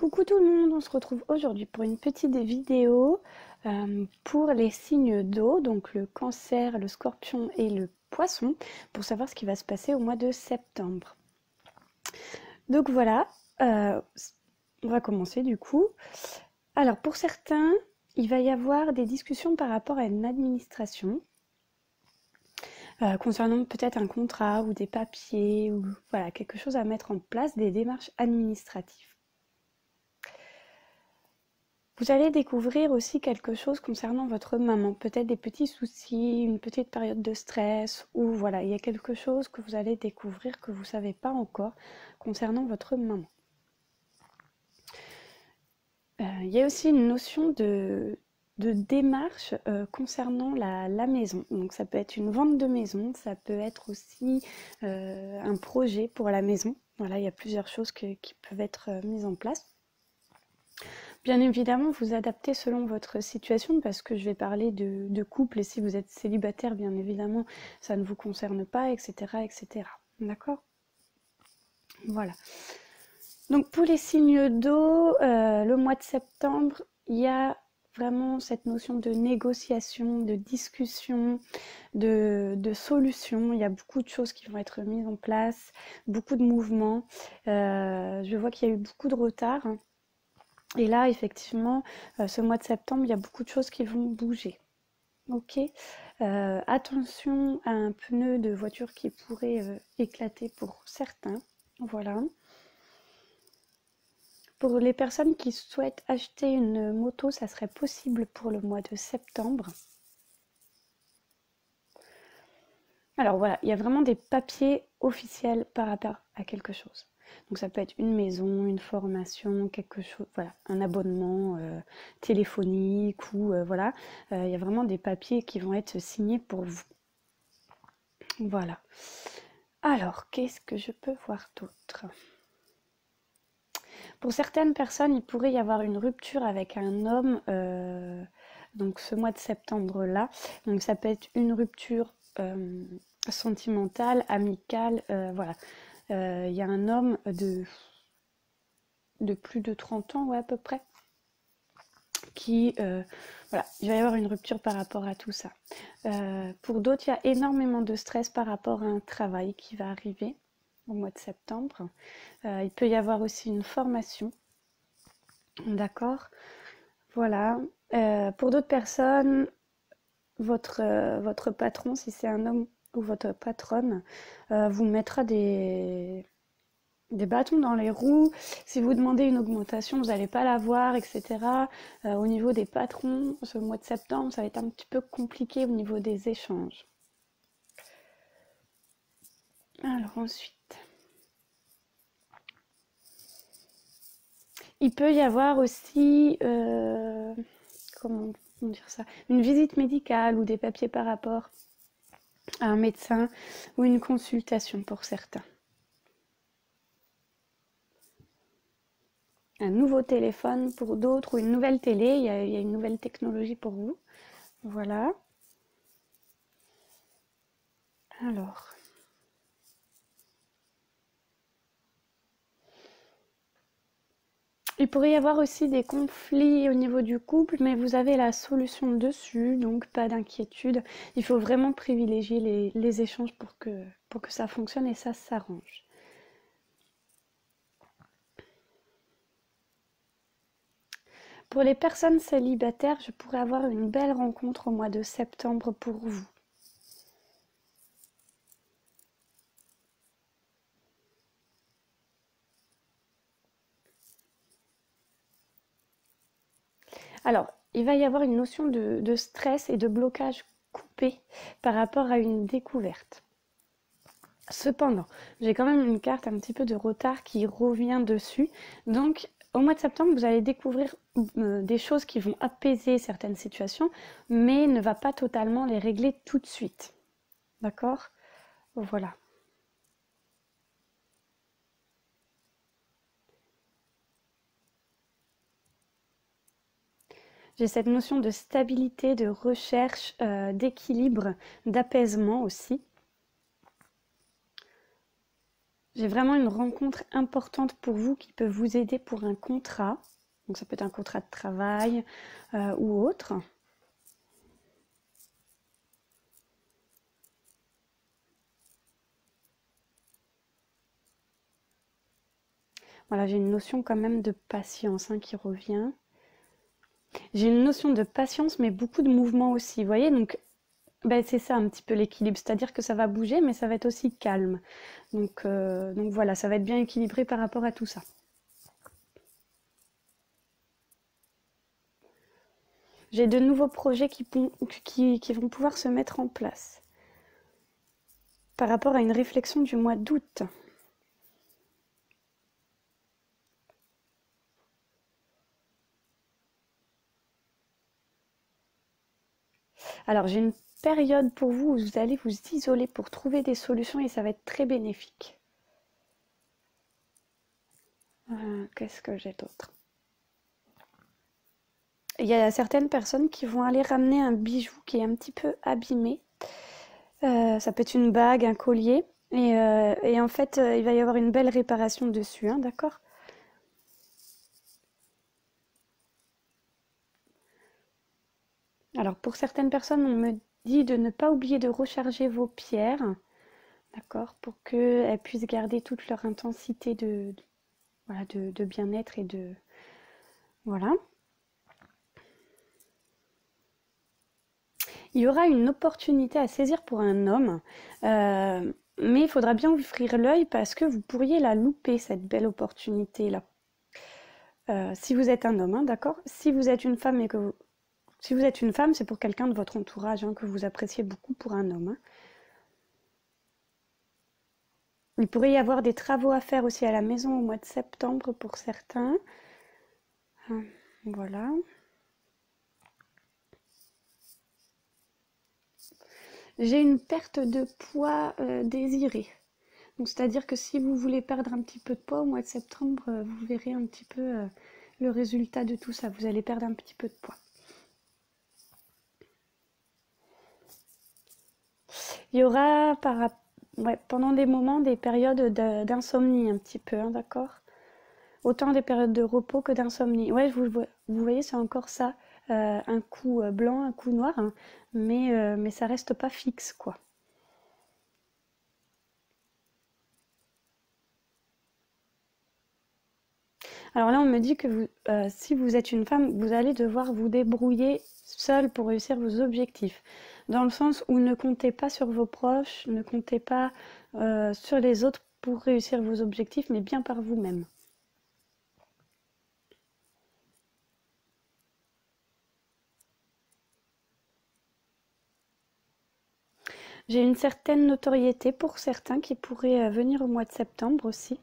Coucou tout le monde, on se retrouve aujourd'hui pour une petite vidéo pour les signes d'eau, donc le cancer, le scorpion et le poisson, pour savoir ce qui va se passer au mois de septembre. Donc voilà, on va commencer du coup. Alors pour certains, il va y avoir des discussions par rapport à une administration, concernant peut-être un contrat ou des papiers, ou voilà, quelque chose à mettre en place, des démarches administratives. Vous allez découvrir aussi quelque chose concernant votre maman, peut-être des petits soucis, une petite période de stress, ou voilà, il y a quelque chose que vous allez découvrir que vous ne savez pas encore concernant votre maman. Il y a aussi une notion de démarche concernant la maison. Donc ça peut être une vente de maison, ça peut être aussi un projet pour la maison. Voilà, il y a plusieurs choses qui peuvent être mises en place. Bien évidemment, vous adaptez selon votre situation parce que je vais parler de couple et si vous êtes célibataire, bien évidemment, ça ne vous concerne pas, etc. etc. D'accord? Voilà. Donc pour les signes d'eau, le mois de septembre, il y a vraiment cette notion de négociation, de discussion, de solution. Il y a beaucoup de choses qui vont être mises en place, beaucoup de mouvements. Je vois qu'il y a eu beaucoup de retard, hein. Et là, effectivement, ce mois de septembre, il y a beaucoup de choses qui vont bouger. Ok, attention à un pneu de voiture qui pourrait éclater pour certains. Voilà. Pour les personnes qui souhaitent acheter une moto, ça serait possible pour le mois de septembre. Alors voilà, il y a vraiment des papiers officiels par rapport à quelque chose. Donc ça peut être une maison, une formation, quelque chose, voilà, un abonnement téléphonique ou voilà. Il y a vraiment des papiers qui vont être signés pour vous. Voilà. Alors, qu'est-ce que je peux voir d'autre? Pour certaines personnes, il pourrait y avoir une rupture avec un homme, donc ce mois de septembre-là. Donc ça peut être une rupture sentimentale, amicale, voilà. Il y a un homme de plus de 30 ans, ouais, à peu près, qui, voilà, il va y avoir une rupture par rapport à tout ça. Pour d'autres, il y a énormément de stress par rapport à un travail qui va arriver au mois de septembre. Il peut y avoir aussi une formation, d'accord? Voilà. Pour d'autres personnes, votre patron, si c'est un homme ou votre patronne, vous mettra des bâtons dans les roues. Si vous demandez une augmentation, vous n'allez pas l'avoir, etc. Au niveau des patrons, ce mois de septembre, ça va être un petit peu compliqué au niveau des échanges. Alors ensuite, il peut y avoir aussi, comment dire ça, une visite médicale ou des papiers par rapport à un médecin ou une consultation pour certains. Un nouveau téléphone pour d'autres ou une nouvelle télé, il y a une nouvelle technologie pour vous. Voilà. Alors. Il pourrait y avoir aussi des conflits au niveau du couple, mais vous avez la solution dessus, donc pas d'inquiétude. Il faut vraiment privilégier les échanges pour que ça fonctionne et ça s'arrange. Pour les personnes célibataires, je pourrais avoir une belle rencontre au mois de septembre pour vous. Alors, il va y avoir une notion de stress et de blocage coupé par rapport à une découverte. Cependant, j'ai quand même une carte un petit peu de retard qui revient dessus. Donc, au mois de septembre, vous allez découvrir des choses qui vont apaiser certaines situations, mais ne va pas totalement les régler tout de suite. D'accord? Voilà. J'ai cette notion de stabilité, de recherche, d'équilibre, d'apaisement aussi. J'ai vraiment une rencontre importante pour vous qui peut vous aider pour un contrat. Donc ça peut être un contrat de travail ou autre. Voilà, j'ai une notion quand même de patience qui revient. J'ai une notion de patience, mais beaucoup de mouvement aussi. Vous voyez, donc ben, c'est ça un petit peu l'équilibre. C'est-à-dire que ça va bouger, mais ça va être aussi calme. Donc voilà, ça va être bien équilibré par rapport à tout ça. J'ai de nouveaux projets qui vont pouvoir se mettre en place. Par rapport à une réflexion du mois d'août. Alors, j'ai une période pour vous où vous allez vous isoler pour trouver des solutions et ça va être très bénéfique. Qu'est-ce que j'ai d'autre? Il y a certaines personnes qui vont aller ramener un bijou qui est un petit peu abîmé. Ça peut être une bague, un collier. Et en fait, il va y avoir une belle réparation dessus, d'accord? Alors, pour certaines personnes, on me dit de ne pas oublier de recharger vos pierres, d'accord? Pour qu'elles puissent garder toute leur intensité voilà, de bien-être et de... Voilà. Il y aura une opportunité à saisir pour un homme, mais il faudra bien ouvrir l'œil parce que vous pourriez la louper, cette belle opportunité-là. Si vous êtes un homme, d'accord? Si vous êtes une femme si vous êtes une femme, c'est pour quelqu'un de votre entourage que vous appréciez beaucoup pour un homme. Il pourrait y avoir des travaux à faire aussi à la maison au mois de septembre pour certains. Voilà. J'ai une perte de poids désirée. Donc, c'est-à-dire que si vous voulez perdre un petit peu de poids au mois de septembre, vous verrez un petit peu le résultat de tout ça. Vous allez perdre un petit peu de poids. Il y aura pendant des moments des périodes d'insomnie un petit peu, d'accord? Autant des périodes de repos que d'insomnie. Ouais, vous voyez, c'est encore ça. Un coup blanc, un coup noir, mais ça reste pas fixe, quoi. Alors là, on me dit que si vous êtes une femme, vous allez devoir vous débrouiller seule pour réussir vos objectifs. Dans le sens où ne comptez pas sur vos proches, ne comptez pas sur les autres pour réussir vos objectifs, mais bien par vous-même. J'ai une certaine notoriété pour certains qui pourraient venir au mois de septembre aussi.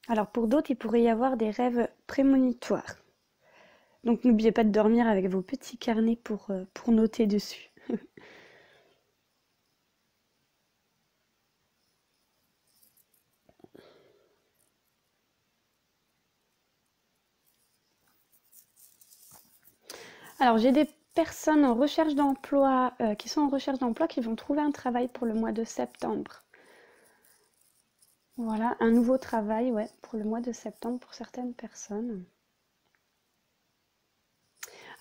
Alors pour d'autres, il pourrait y avoir des rêves prémonitoires. Donc n'oubliez pas de dormir avec vos petits carnets pour noter dessus. Alors j'ai des personnes en recherche d'emploi qui sont en recherche d'emploi qui vont trouver un travail pour le mois de septembre. Voilà, un nouveau travail, ouais, pour le mois de septembre pour certaines personnes.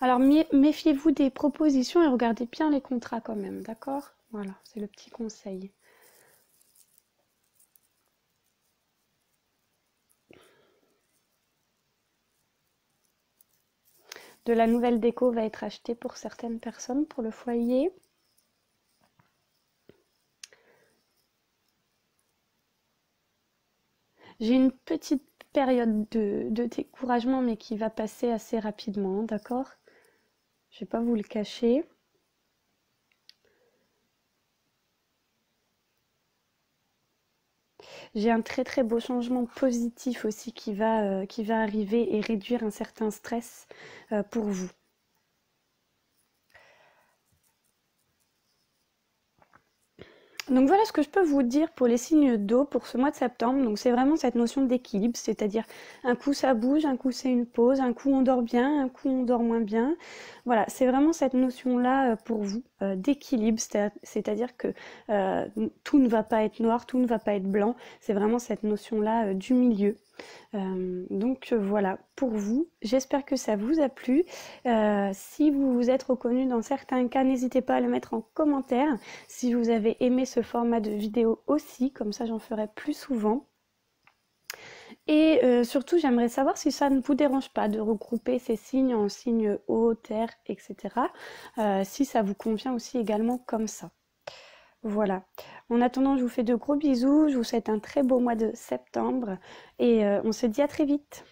Alors méfiez-vous des propositions et regardez bien les contrats quand même, d'accord? Voilà, c'est le petit conseil. De la nouvelle déco va être achetée pour certaines personnes pour le foyer. J'ai une petite période de découragement, mais qui va passer assez rapidement, d'accord? Je ne vais pas vous le cacher. J'ai un très très beau changement positif aussi qui va arriver et réduire un certain stress pour vous. Donc voilà ce que je peux vous dire pour les signes d'eau pour ce mois de septembre. Donc c'est vraiment cette notion d'équilibre, c'est-à-dire un coup ça bouge, un coup c'est une pause, un coup on dort bien, un coup on dort moins bien. Voilà, c'est vraiment cette notion-là pour vous d'équilibre, c'est-à-dire que tout ne va pas être noir, tout ne va pas être blanc. C'est vraiment cette notion-là du milieu. Donc voilà, pour vous, j'espère que ça vous a plu. Si vous vous êtes reconnu dans certains cas, n'hésitez pas à le mettre en commentaire. Si vous avez aimé ce format de vidéo aussi, comme ça j'en ferai plus souvent. Et surtout, j'aimerais savoir si ça ne vous dérange pas de regrouper ces signes en signes eau, terre, etc. Si ça vous convient aussi également comme ça. Voilà. En attendant, je vous fais de gros bisous. Je vous souhaite un très beau mois de septembre et on se dit à très vite.